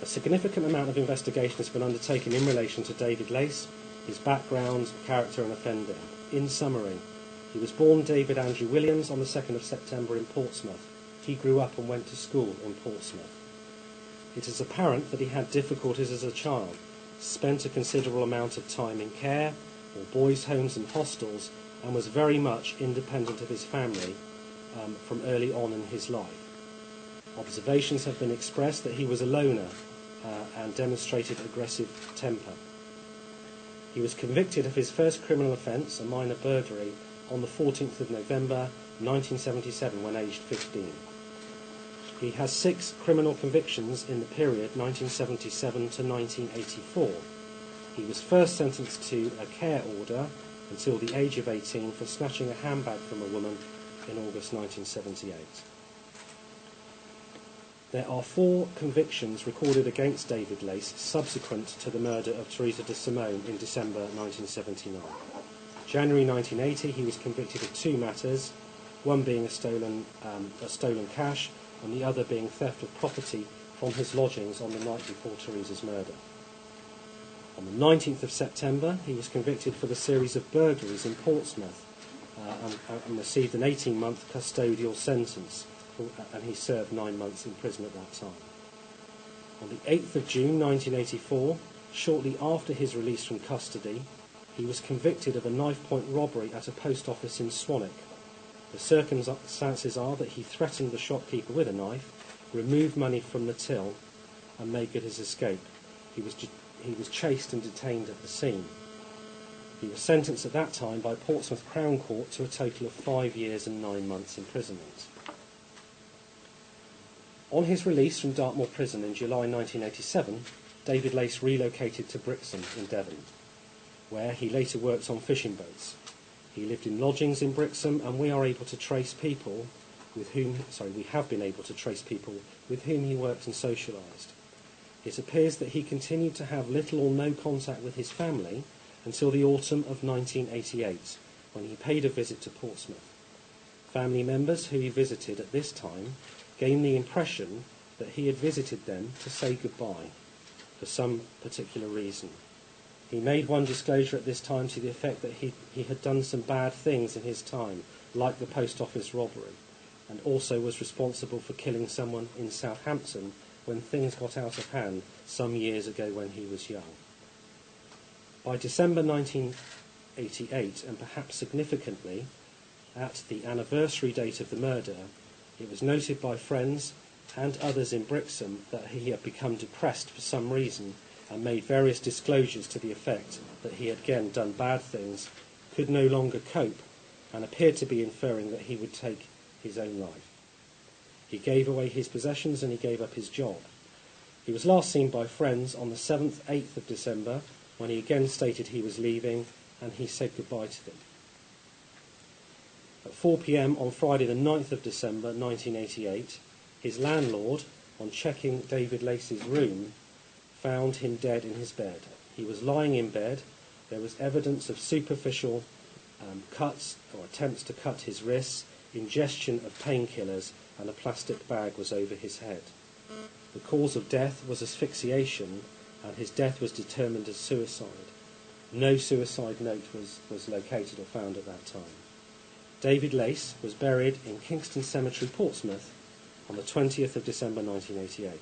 A significant amount of investigation has been undertaken in relation to David Lace, his background, character and offending. In summary, he was born David Andrew Williams on the 2nd of September in Portsmouth. He grew up and went to school in Portsmouth. It is apparent that he had difficulties as a child, spent a considerable amount of time in care or boys' homes and hostels, and was very much independent of his family from early on in his life. Observations have been expressed that he was a loner and demonstrated aggressive temper. He was convicted of his first criminal offence, a minor burglary, on the 14th of November 1977 when aged 15. He has 6 criminal convictions in the period 1977 to 1984. He was first sentenced to a care order until the age of 18 for snatching a handbag from a woman in August 1978. There are 4 convictions recorded against David Lace subsequent to the murder of Teresa De Simone in December 1979. January 1980 he was convicted of 2 matters, one being a stolen cash and the other being theft of property from his lodgings on the night before Teresa's murder. On the 19th of September he was convicted for the series of burglaries in Portsmouth and received an 18-month custodial sentence, and he served 9 months in prison at that time. On the 8th of June 1984, shortly after his release from custody, he was convicted of a knife-point robbery at a post office in Swanwick. The circumstances are that he threatened the shopkeeper with a knife, removed money from the till, and made good his escape. He was chased and detained at the scene. He was sentenced at that time by Portsmouth Crown Court to a total of 5 years and 9 months imprisonment. On his release from Dartmoor Prison in July 1987, David Lace relocated to Brixham in Devon, where he later worked on fishing boats. He lived in lodgings in Brixham, and we have been able to trace people with whom he worked and socialised. It appears that he continued to have little or no contact with his family until the autumn of 1988, when he paid a visit to Portsmouth. Family members who he visited at this time gained the impression that he had visited them to say goodbye for some particular reason. He made one disclosure at this time to the effect that he had done some bad things in his time, like the post office robbery, and also was responsible for killing someone in Southampton when things got out of hand some years ago when he was young. By December 1988, and perhaps significantly, at the anniversary date of the murder, it was noted by friends and others in Brixham that he had become depressed for some reason and made various disclosures to the effect that he had again done bad things, could no longer cope, and appeared to be inferring that he would take his own life. He gave away his possessions and he gave up his job. He was last seen by friends on the 7th, 8th of December, when he again stated he was leaving, and he said goodbye to them. At 4 p.m. on Friday the 9th of December 1988, his landlord, on checking David Lace's room, found him dead in his bed. He was lying in bed. There was evidence of superficial cuts or attempts to cut his wrists, ingestion of painkillers, and a plastic bag was over his head. The cause of death was asphyxiation, and his death was determined as suicide. No suicide note was located or found at that time. David Lace was buried in Kingston Cemetery, Portsmouth, on the 20th of December 1988.